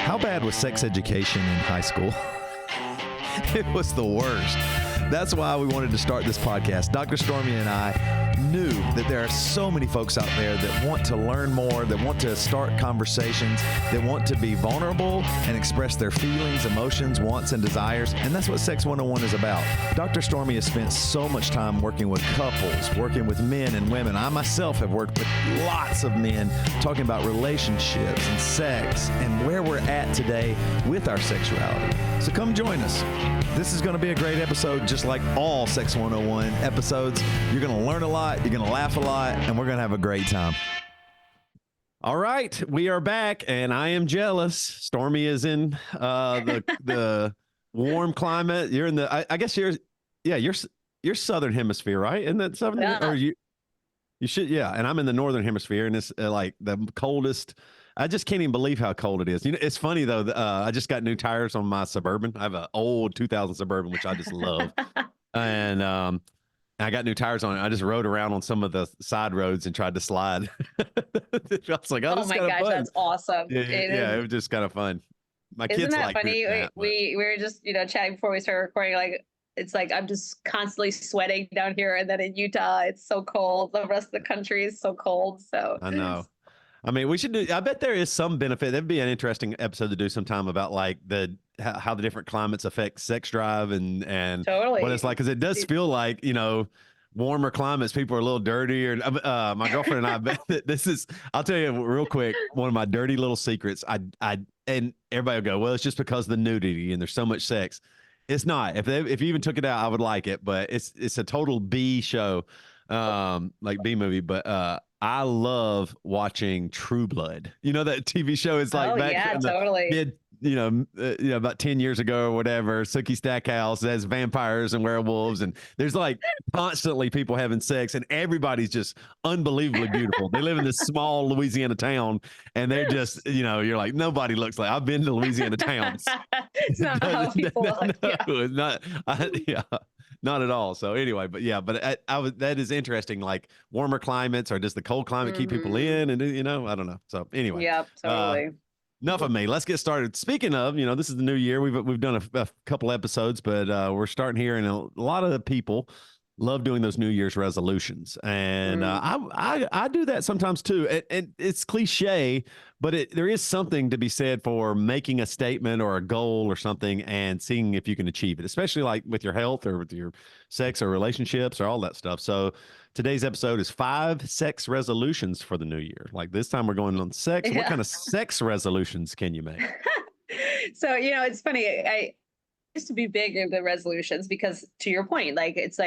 How bad was sex education in high school? It was the worst. That's why we wanted to start this podcast. Dr. Stormy and I knew that there are so many folks out there that want to learn more, that want to start conversations, that want to be vulnerable and express their feelings, emotions, wants, and desires. And that's what Sex 101 is about. Dr. Stormy has spent so much time working with couples, working with men and women. I myself have worked with lots of men talking about relationships and sex and where we're at today with our sexuality. So come join us. This is going to be a great episode, just like all Sex 101 episodes. You're going to learn a lot, you're going to laugh a lot, and we're going to have a great time. All right, we are back, and I am jealous. Stormy is in the warm climate. You're in the, I guess you're Southern Hemisphere, right? Isn't that Southern? Yeah. Or you should, yeah. And I'm in the Northern Hemisphere, and it's like the coldest. I just can't even believe how cold it is. You know, it's funny though. I just got new tires on my Suburban. I have an old 2000 Suburban, which I just love, and I got new tires on it. I just rode around on some of the side roads and tried to slide. I was like, oh my gosh, fun. that's awesome. It was just kind of fun. My Isn't kids that like funny? that, we were just chatting before we started recording. Like, it's like I'm just constantly sweating down here, and then in Utah it's so cold. The rest of the country is so cold. So I know. I mean, we should do, I bet there is some benefit. That'd be an interesting episode to do sometime about like how the different climates affect sex drive and totally what it's like. Cause it does feel like, warmer climates, people are a little dirtier. My girlfriend and I bet that this is, I'll tell you real quick, one of my dirty little secrets. And everybody will go, well, it's just because of the nudity and there's so much sex. It's not. If you even took it out, I would like it, but it's a total B show, like B movie. But I love watching True Blood. You know, that TV show is like back in the mid, about 10 years ago or whatever. Sookie Stackhouse has vampires and werewolves, and there's like constantly people having sex, and everybody's just unbelievably beautiful. They live in this small Louisiana town, and they're just, you're like, nobody looks like. I've been to Louisiana towns. It's not how people look. No, not at all. So anyway, but that is interesting. Like warmer climates, or does the cold climate keep people in? And I don't know. So anyway, yep, totally. Enough of me. Let's get started. Speaking of, this is the new year. We've done a couple episodes, but we're starting here, and a lot of the people love doing those New Year's resolutions, and I do that sometimes too. And it's cliche, but there is something to be said for making a statement or a goal or something and seeing if you can achieve it, especially like with your health or with your sex or relationships or all that stuff. So today's episode is 5 sex resolutions for the new year. Like this time we're going on sex. Yeah. What kind of sex resolutions can you make? So, it's funny. I used to be big into resolutions because, to your point, it's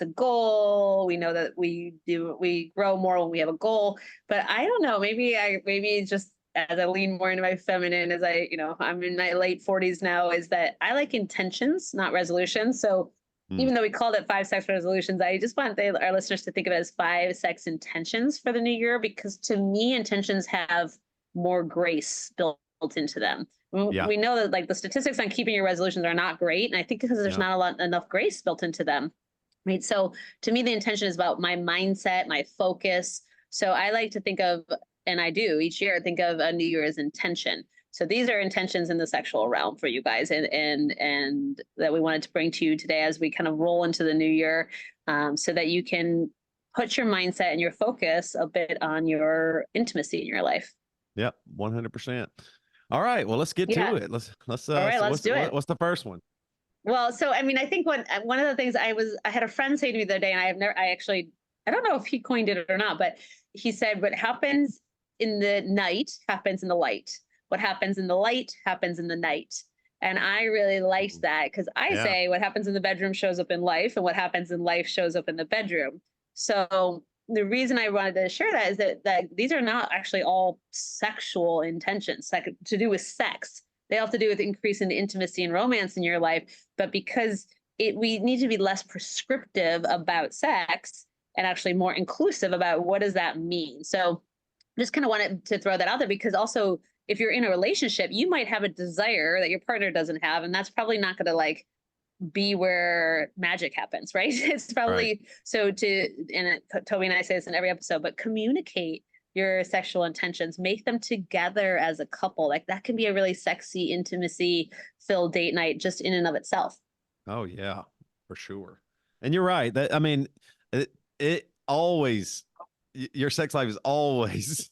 a goal. We know that we grow more when we have a goal, but I don't know, maybe just as I lean more into my feminine, as I'm in my late 40s now, is that I like intentions, not resolutions. So even though we called it 5 sex resolutions, I just want our listeners to think of it as 5 sex intentions for the new year, because to me, intentions have more grace built into them. Yeah. We know that like the statistics on keeping your resolutions are not great. And I think because there's not enough grace built into them. Right. So to me, the intention is about my mindset, my focus. So I like to think of, and I do each year, think of a New Year's intention. So these are intentions in the sexual realm for you guys, and that we wanted to bring to you today as we kind of roll into the new year, so that you can put your mindset and your focus a bit on your intimacy in your life. Yep, 100%. All right, well, let's get to it. Let's all right, let's do it. What's the first one? Well, so I mean, I think one of the things I had a friend say to me the other day, and I don't know if he coined it or not, but he said, what happens in the night happens in the light. What happens in the light happens in the night. And I really liked that, because I say what happens in the bedroom shows up in life, and what happens in life shows up in the bedroom. So the reason I wanted to share that is that these are not actually all sexual intentions, like to do with sex. They all have to do with increasing the intimacy and romance in your life. But because we need to be less prescriptive about sex and actually more inclusive about what does that mean. So just kind of wanted to throw that out there, because also if you're in a relationship, you might have a desire that your partner doesn't have, and that's probably not going to be where magic happens, right? It's probably right. So and Toby and I say this in every episode, but communicate your sexual intentions. Make them together as a couple. Like that can be a really sexy, intimacy filled date night just in and of itself. Oh yeah, for sure. And you're right. That I mean, it always your sex life is always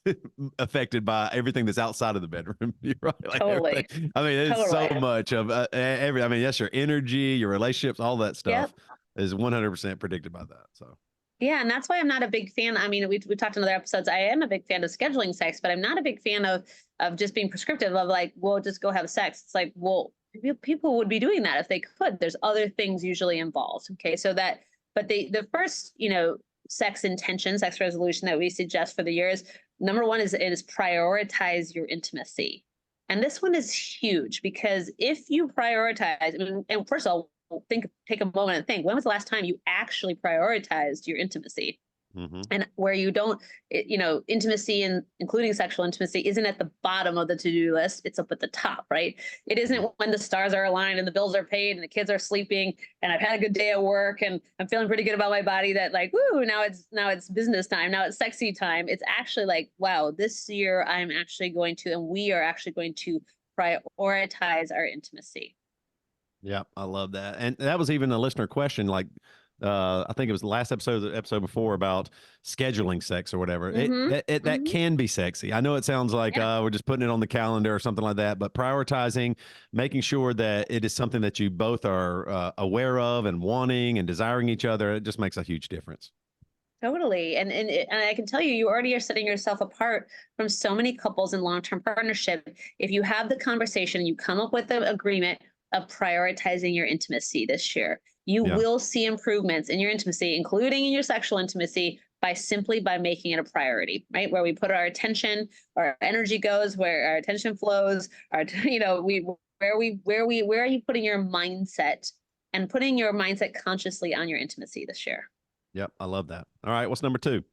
affected by everything that's outside of the bedroom. You're right. Like Totally. I mean, it's so Totally. much of every. I mean, yes, your energy, your relationships, all that Yep. stuff is 100% predicted by that. So Yeah, and that's why I'm not a big fan. I mean, we talked in other episodes. I am a big fan of scheduling sex, but I'm not a big fan of just being prescriptive of like, well, just go have sex. It's like, well, people would be doing that if they could. There's other things usually involved. Okay, so that, but the first, sex intention, sex resolution that we suggest for the year is number one is prioritize your intimacy, and this one is huge because if you prioritize, I mean, and first of all, take a moment and think, when was the last time you actually prioritized your intimacy? hmm And where you don't, intimacy and including sexual intimacy isn't at the bottom of the to-do list. It's up at the top, right? It isn't when the stars are aligned and the bills are paid and the kids are sleeping and I've had a good day at work and I'm feeling pretty good about my body that like, woo, now it's business time. Now it's sexy time. It's actually like, wow, this year we are actually going to prioritize our intimacy. yeah, I love that. And that was even a listener question. Like, I think it was the last episode, the episode before about scheduling sex or whatever. Mm-hmm. That Mm-hmm. can be sexy. I know it sounds like Yeah. we're just putting it on the calendar or something like that, but prioritizing, making sure that it is something that you both are aware of and wanting and desiring each other, it just makes a huge difference. Totally. And I can tell you, you already are setting yourself apart from so many couples in long-term partnership. If you have the conversation, you come up with an agreement of prioritizing your intimacy this year, you Yeah. will see improvements in your intimacy, including in your sexual intimacy, by making it a priority, right? Where we put our attention, our energy goes, where our attention flows, where are you putting your mindset and putting your mindset consciously on your intimacy this year? Yep. I love that. All right. What's number two?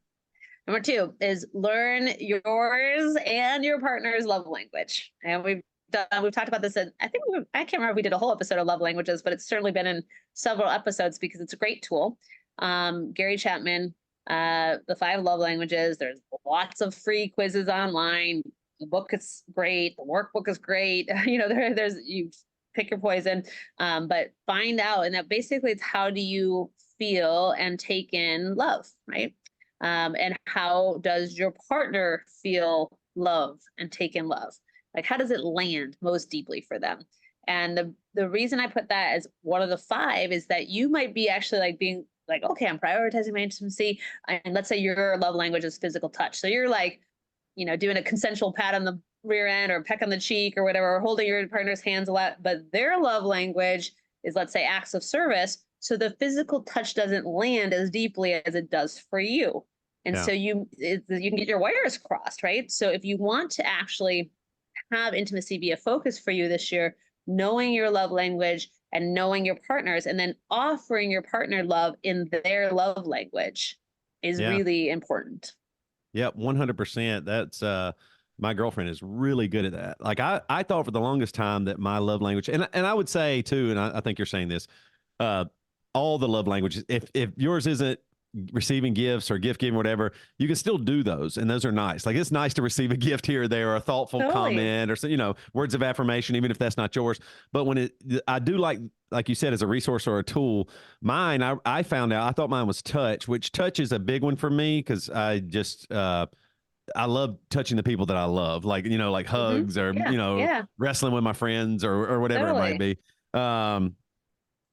Number two is learn yours and your partner's love language. And we've talked about this. I can't remember if we did a whole episode of love languages, but it's certainly been in several episodes because it's a great tool. Gary Chapman, the 5 love languages. There's lots of free quizzes online. The book is great. The workbook is great. There's you pick your poison, but find out. And that basically it's how do you feel and take in love, right? And how does your partner feel love and take in love? Like, how does it land most deeply for them? And the reason I put that as one of the 5 is that you might be actually like being like, okay, I'm prioritizing my intimacy. And let's say your love language is physical touch. So you're like, doing a consensual pat on the rear end or peck on the cheek or whatever, or holding your partner's hands a lot. But their love language is, let's say, acts of service. So the physical touch doesn't land as deeply as it does for you. And Yeah. so you can get your wires crossed, right? So if you want to actually have intimacy be a focus for you this year, knowing your love language and knowing your partners, and then offering your partner love in their love language is Yeah. really important. Yep, 100%. That's my girlfriend is really good at that. Like I thought for the longest time that my love language, and I would say too, and I think you're saying this, uh, all the love languages, if yours isn't receiving gifts or gift giving, whatever, you can still do those, and those are nice. Like it's nice to receive a gift here or there, or a thoughtful Totally. comment, or words of affirmation, even if that's not yours. But when I do like you said, as a resource or a tool. Mine, I found out, I thought mine was touch, which touch is a big one for me because I just I love touching the people that I love, like hugs or Yeah, wrestling with my friends or whatever it might totally. be.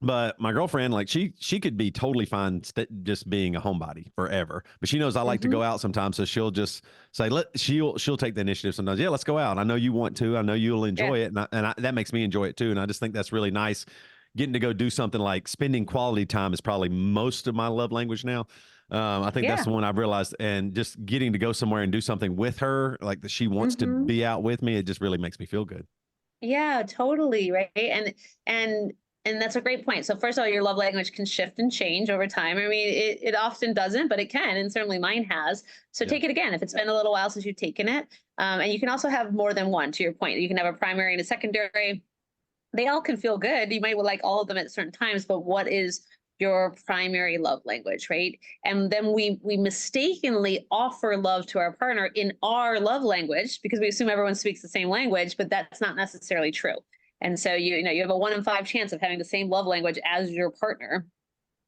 But my girlfriend, like she could be totally fine just being a homebody forever, but she knows I like to Hmm. go out sometimes, so she'll just say she'll take the initiative sometimes. Yeah, let's go out. I know you want to. I know you'll Yeah, enjoy it, and that makes me enjoy it too. And I just think that's really nice. Getting to go do something like spending quality time is probably most of my love language now. I think that's yeah. the one I've realized, and just getting to go somewhere and do something with her, like that she wants to Hmm. be out with me, it just really makes me feel good. Yeah, totally. Right. And and that's a great point. So first of all, your love language can shift and change over time. I mean, it often doesn't, but it can, and certainly mine has. So Yeah. take it again if it's been a little while since you've taken it. And you can also have more than one. To your point, you can have a primary and a secondary. They all can feel good. You might like all of them at certain times, but what is your primary love language, right? And then we mistakenly offer love to our partner in our love language because we assume everyone speaks the same language, but that's not necessarily true. And so you have a 1 in 5 chance of having the same love language as your partner.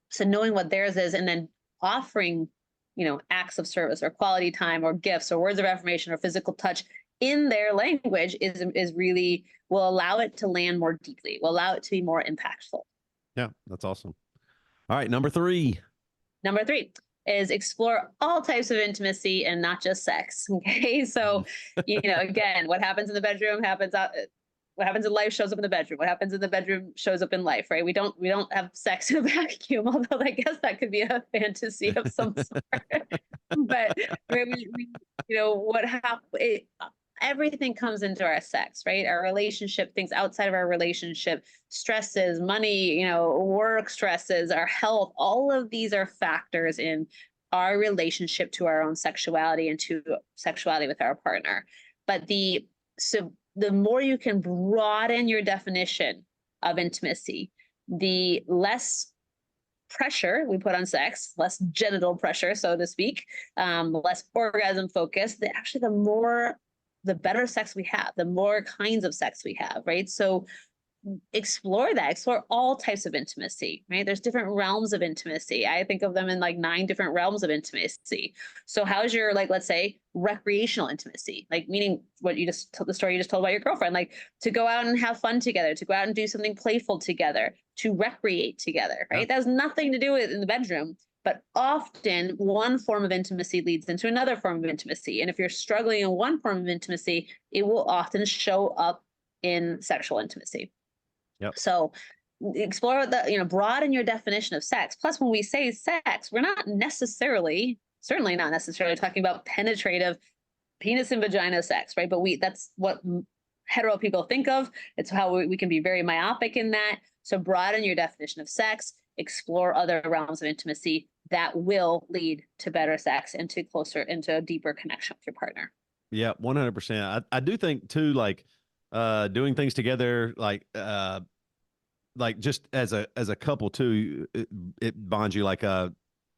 So knowing what theirs is and then offering, acts of service or quality time or gifts or words of affirmation or physical touch in their language is really will allow it to land more deeply, will allow it to be more impactful. Yeah, that's awesome. All right, number 3. Number 3 is explore all types of intimacy and not just sex. Okay. So, again, what happens in the bedroom happens out. What happens in life shows up in the bedroom. What happens in the bedroom shows up in life, right? We don't have sex in a vacuum, although I guess that could be a fantasy of some sort. But what happens? Everything comes into our sex, right? Our relationship, things outside of our relationship, stresses, money, work stresses, our health, all of these are factors in our relationship to our own sexuality and to sexuality with our partner. But the more you can broaden your definition of intimacy, the less pressure we put on sex, less genital pressure, so to speak, less orgasm focus, the better sex we have, the more kinds of sex we have, right? So explore all types of intimacy, right? There's different realms of intimacy. I think of them in like 9 different realms of intimacy. So how's your, let's say, recreational intimacy, meaning the story you just told about your girlfriend, to go out and have fun together, to go out and do something playful together, to recreate together, right? Yeah. That has nothing to do with in the bedroom. But often one form of intimacy leads into another form of intimacy. And if you're struggling in one form of intimacy, it will often show up in sexual intimacy. Yep. So explore broaden your definition of sex. Plus, when we say sex, we're certainly not necessarily talking about penetrative penis and vagina sex, right? But that's what hetero people think of. It's how we can be very myopic in that. So broaden your definition of sex, explore other realms of intimacy that will lead to better sex and into a deeper connection with your partner. Yeah, 100%. I do think too, doing things together, just as a couple too, it bonds you.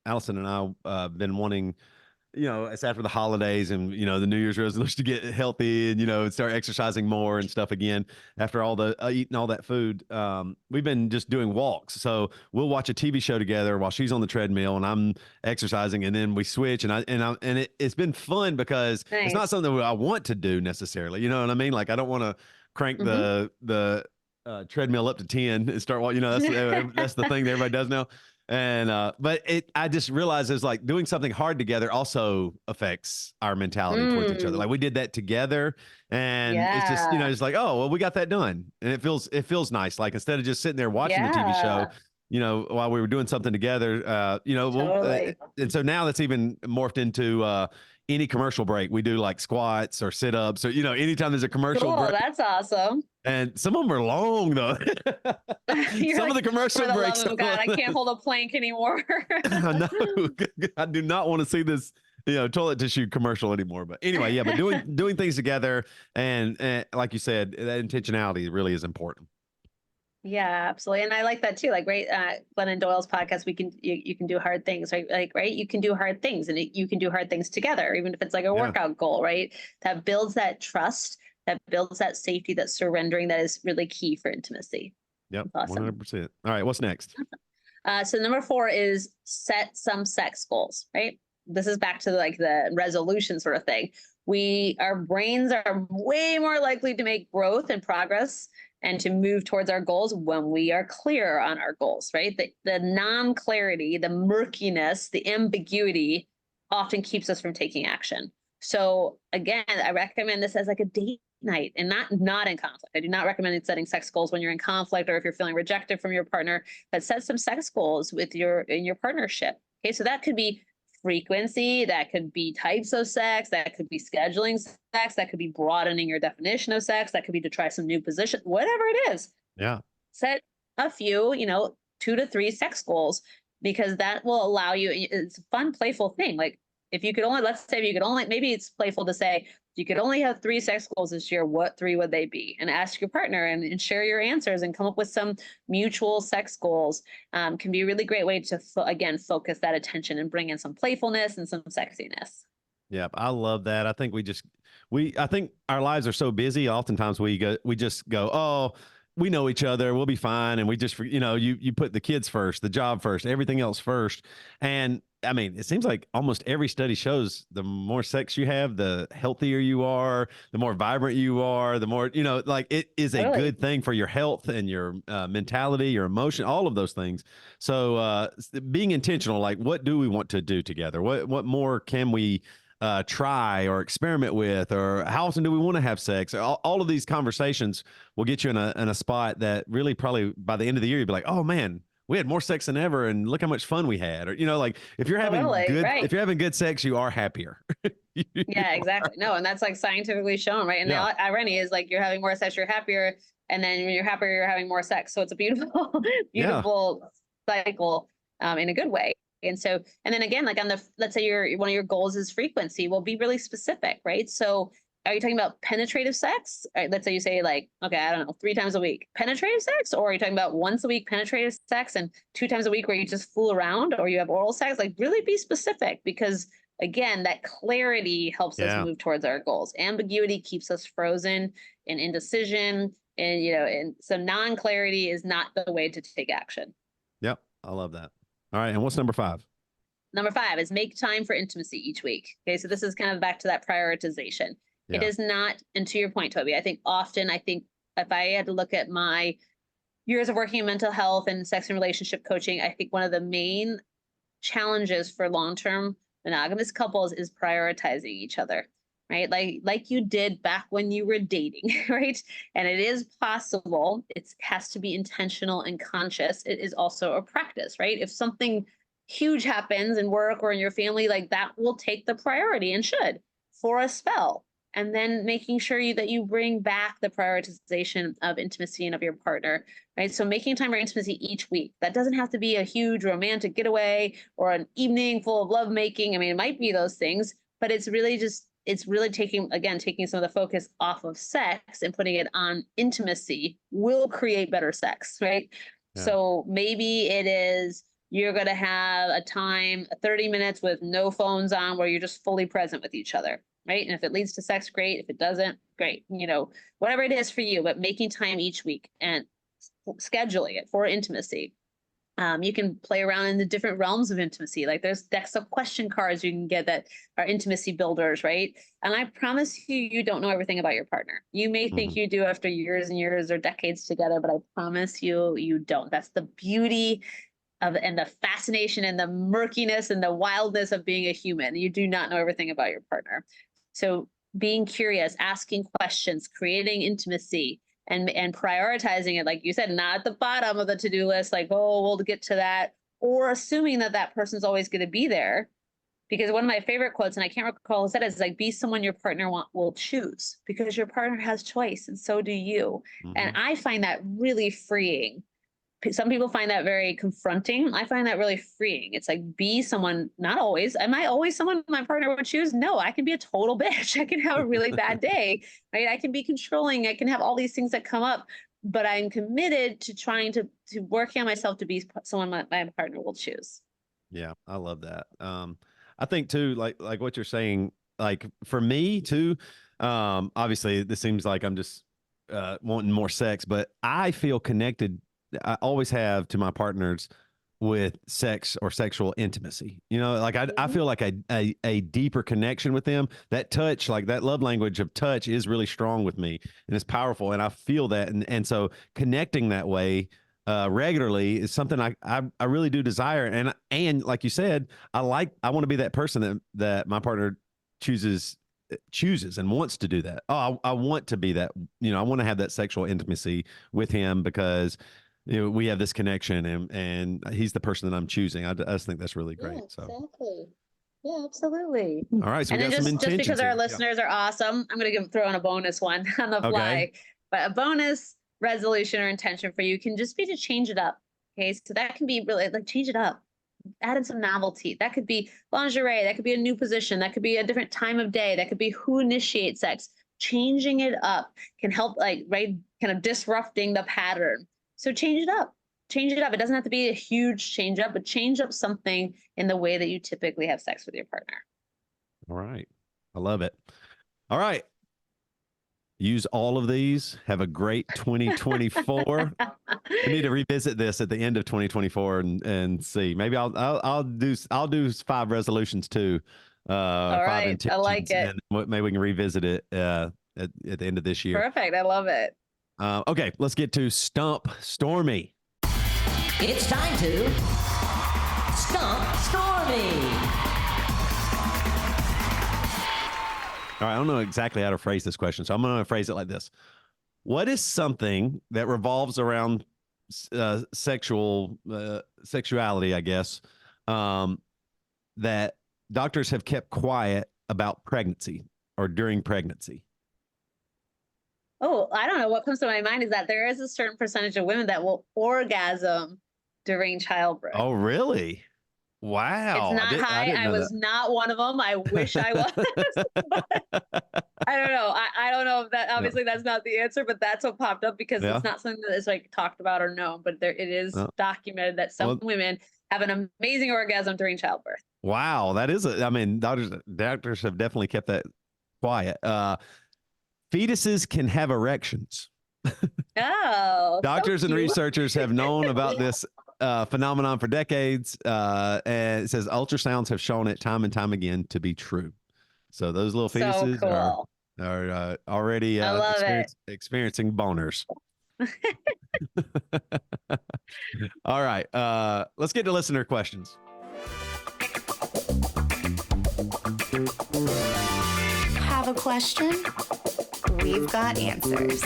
Allison and I been wanting, it's after the holidays and the New Year's resolution to get healthy and start exercising more and stuff again after all the eating all that food. We've been just doing walks, so we'll watch a TV show together while she's on the treadmill and I'm exercising, and then we switch and it's been fun because Nice. It's not something that I want to do necessarily. You know what I mean? I don't want to crank the treadmill up to 10 and start walking. That's the thing that everybody does now. And but I just realized it's doing something hard together also affects our mentality towards each other. We did that together, and it's just it's oh well, we got that done, and it feels nice. Instead of just sitting there watching the TV show, while we were doing something together, Totally. and so now that's even morphed into any commercial break. We do squats or sit-ups, or anytime there's a commercial break. That's awesome. And some of them are long though. Some of the commercial breaks. For the love of God, I can't hold a plank anymore. I know. I do not want to see this, toilet tissue commercial anymore. But anyway, yeah. But doing things together and like you said, that intentionality really is important. Yeah, absolutely. And I like that too. Glennon Doyle's podcast, you can do hard things, right? Right. You can do hard things and you can do hard things together, even if it's a workout goal, right? That builds that trust, that builds that safety, that surrendering that is really key for intimacy. Yep. Awesome. 100%. All right. What's next? So number 4 is set some sex goals, right? This is back to the resolution sort of thing. Our brains are way more likely to make growth and progress and to move towards our goals when we are clear on our goals, right? The non-clarity, the murkiness, the ambiguity often keeps us from taking action. So again, I recommend this as a date night and not in conflict. I do not recommend setting sex goals when you're in conflict or if you're feeling rejected from your partner, but set some sex goals in your partnership. Okay. So that could be frequency, that could be types of sex, that could be scheduling sex, that could be broadening your definition of sex, that could be to try some new position, whatever it is. Yeah. Set a few, 2 to 3 sex goals, because that will allow you, it's a fun, playful thing. If you could only, maybe it's playful to say, you could only have 3 sex goals this year, what 3 would they be? And ask your partner and share your answers and come up with some mutual sex goals. Can be a really great way to, again, focus that attention and bring in some playfulness and some sexiness. Yep, I love that. I think I think our lives are so busy. Oftentimes we just go, oh, we know each other, we'll be fine, and we just, you put the kids first, the job first, everything else first. And I mean, it seems like almost every study shows the more sex you have, the healthier you are, the more vibrant you are, the more, like it is a good thing for your health and your mentality, your emotion, all of those things. So being intentional, like what do we want to do together? What more can we try or experiment with, or how often do we want to have sex? All of these conversations will get you in a spot that really probably by the end of the year, you'd be like, oh man, we had more sex than ever. And look how much fun we had. Or, like if you're having if you're having good sex, you are happier. Yeah, exactly. No, and that's like scientifically shown, right? And the irony is like you're having more sex, you're happier. And then when you're happier, you're having more sex. So it's a beautiful, beautiful cycle in a good way. And so, and then again, like let's say one of your goals is frequency. Well, be really specific, right? So are you talking about penetrative sex? Right, let's say you say like, okay, I don't know, 3 times a week, penetrative sex, or are you talking about once a week penetrative sex and 2 times a week where you just fool around, or you have oral sex? Like really be specific, because again, that clarity helps us move towards our goals. Ambiguity keeps us frozen in indecision, and and so non-clarity is not the way to take action. Yep, I love that. All right. And what's number 5? Number 5 is make time for intimacy each week. Okay. So this is kind of back to that prioritization. Yeah. It is not, and to your point, Toby, I think if I had to look at my years of working in mental health and sex and relationship coaching, I think one of the main challenges for long-term monogamous couples is prioritizing each other, right? Like you did back when you were dating, right? And it is possible. It has to be intentional and conscious. It is also a practice, right? If something huge happens in work or in your family, like that will take the priority and should for a spell. And then making sure that you bring back the prioritization of intimacy and of your partner, right? So making time for intimacy each week. That doesn't have to be a huge romantic getaway or an evening full of lovemaking. I mean, it might be those things, but it's really taking some of the focus off of sex and putting it on intimacy will create better sex, right? Yeah. So maybe it is you're going to have a time, 30 minutes with no phones on, where you're just fully present with each other, right? And if it leads to sex, great. If it doesn't, great. Whatever it is for you, but making time each week and scheduling it for intimacy. You can play around in the different realms of intimacy. Like there's decks of question cards you can get that are intimacy builders, right? And I promise you don't know everything about your partner. You may think you do after years and years or decades together, but I promise you don't. That's the beauty and the fascination and the murkiness and the wildness of being a human. You do not know everything about your partner. So being curious, asking questions, creating intimacy, and prioritizing it, like you said, not at the bottom of the to-do list, like, oh, we'll get to that, or assuming that person's always going to be there. Because one of my favorite quotes, and I can't recall who said it, is like, be someone your partner will choose, because your partner has choice and so do you. And I find that really freeing. Some people find that very confronting. I find that really freeing. It's like, be someone, not always. Am I always someone my partner would choose? No, I can be a total bitch. I can have a really bad day, right? I can be controlling. I can have all these things that come up, but I'm committed to trying to working on myself to be someone my partner will choose. Yeah, I love that. I think too, like what you're saying, like for me too, obviously this seems like I'm just wanting more sex, but I feel connected. I always have to my partners with sex or sexual intimacy. Like I feel like a deeper connection with them. That touch, like that love language of touch, is really strong with me, and it's powerful. And I feel that, and so connecting that way regularly is something I really do desire. And like you said, I want to be that person that my partner chooses and wants to do that. Oh, I want to be that. I want to have that sexual intimacy with him because we have this connection, and he's the person that I'm choosing. I just think that's really great. Yeah, exactly. Yeah, absolutely. All right. So we got some intentions. Just because our listeners are awesome, I'm going to throw in a bonus one on the fly. Okay. But a bonus resolution or intention for you can just be to change it up. Okay. So that can be really like, change it up. add in some novelty. That could be lingerie, that could be a new position, that could be a different time of day, that could be who initiates sex. Changing it up can help, like, right, kind of disrupting the pattern. So change it up. Change it up. It doesn't have to be a huge change up, but change up something in the way that you typically have sex with your partner. All right. I love it. All right. Use all of these. Have a great 2024. We need to revisit this at the end of 2024 and see. Maybe I'll do 5 resolutions too. All 5 right. I intentions, like it. and maybe we can revisit it at the end of this year. Perfect. I love it. Okay, let's get to Stump Stormy. It's time to Stump Stormy. All right, I don't know exactly how to phrase this question, so I'm going to phrase it like this. What is something that revolves around sexuality, I guess, that doctors have kept quiet about pregnancy or during pregnancy? Oh, I don't know. What comes to my mind is that there is a certain percentage of women that will orgasm during childbirth. Oh, really? Wow. It's not high. I was not one of them. I wish I was. I don't know. I don't know if that, obviously that's not the answer, but that's what popped up because it's not something that is like talked about or known, but it is documented that some women have an amazing orgasm during childbirth. Wow. That is, I mean, doctors have definitely kept that quiet. Fetuses can have erections. Oh. Doctors and researchers have known about this phenomenon for decades, and it says ultrasounds have shown it time and time again to be true. So those little fetuses are already experiencing boners. All right, let's get to listener questions. Have a question? We've got answers.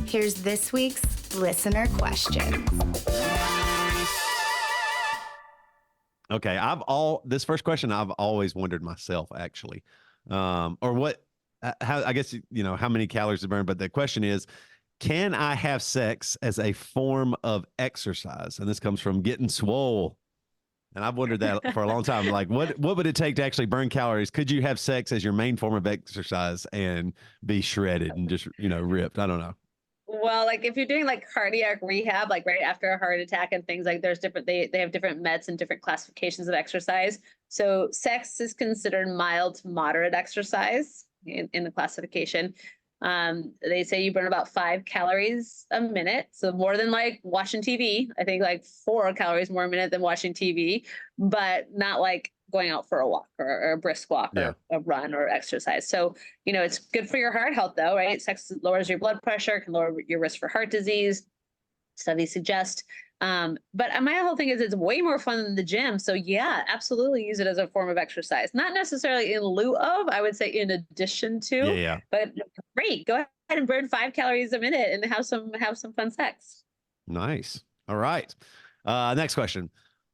Here's this week's listener question. Okay, this first question I've always wondered myself, actually, or what, how, I guess, how many calories to burn, but the question is, can I have sex as a form of exercise? And this comes from Getting Swole. And I've wondered that for a long time. Like, what would it take to actually burn calories? Could you have sex as your main form of exercise and be shredded and just, ripped? I don't know. Well, like if you're doing like cardiac rehab, like right after a heart attack and things, like there's different, they have different meds and different classifications of exercise. So sex is considered mild to moderate exercise in the classification. They say you burn about 5 calories a minute. So more than like watching TV. I think like 4 calories more a minute than watching TV, but not like going out for a walk or a brisk walk or a run or exercise. So, it's good for your heart health though, right? Sex lowers your blood pressure, can lower your risk for heart disease. Studies suggest. But my whole thing is it's way more fun than the gym. So yeah, absolutely use it as a form of exercise. Not necessarily in lieu of, I would say in addition to, but great. Go ahead and burn 5 calories a minute and have some fun sex. Nice. All right. Next question.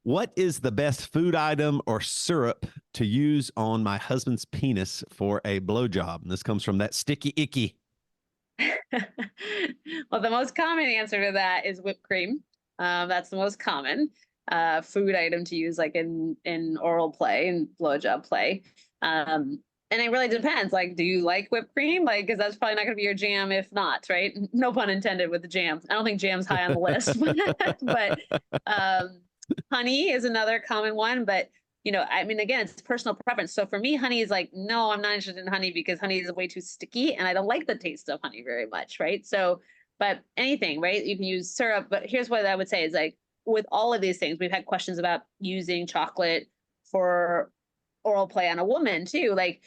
What is the best food item or syrup to use on my husband's penis for a blowjob? And this comes from that Sticky Icky. Well, the most common answer to that is whipped cream. That's the most common food item to use, like in oral play and blowjob play. And it really depends. Like, do you like whipped cream? Like, because that's probably not going to be your jam if not, right? No pun intended with the jam. I don't think jam's high on the list, but honey is another common one. But I mean, again, it's personal preference. So for me, honey is like, no, I'm not interested in honey because honey is way too sticky and I don't like the taste of honey very much, right? So, but anything, right? You can use syrup, but here's what I would say is like, with all of these things, we've had questions about using chocolate for oral play on a woman too, like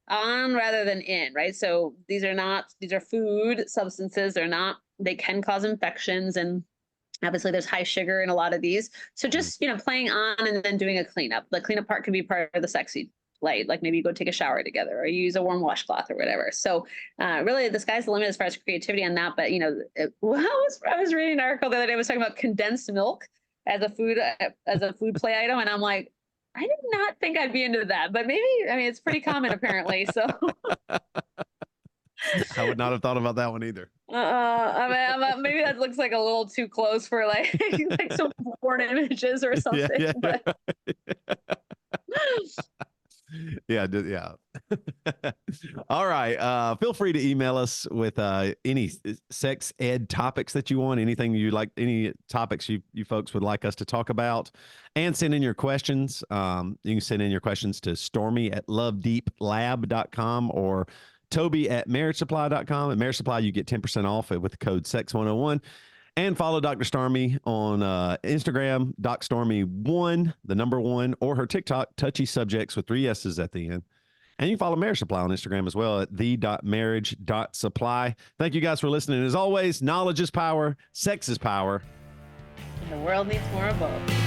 on rather than in, right? So these are food substances. They can cause infections, and obviously there's high sugar in a lot of these. So just, playing on and then doing a cleanup. The cleanup part can be part of the sexy play. Like maybe you go take a shower together or you use a warm washcloth or whatever. So really the sky's the limit as far as creativity on that. But, I was reading an article the other day, it was talking about condensed milk as a food play item. And I'm like, I did not think I'd be into that, but maybe, it's pretty common apparently. So I would not have thought about that one either. maybe that looks like a little too close for like some porn images or something. But Yeah. All right. Feel free to email us with any sex ed topics that you want, anything you like, any topics you folks would like us to talk about, and send in your questions. You can send in your questions to stormy@lovedeeplab.com or toby@marriagesupply.com. At Marriage Supply, you get 10% off with the code SEX101. And follow Dr. Stormy on Instagram, DocStormy1, the number 1, or her TikTok, Touchy Subjects with 3 S's at the end. And you can follow Marriage Supply on Instagram as well at the.marriage.supply. Thank you guys for listening. As always, knowledge is power, sex is power. the world needs more of both.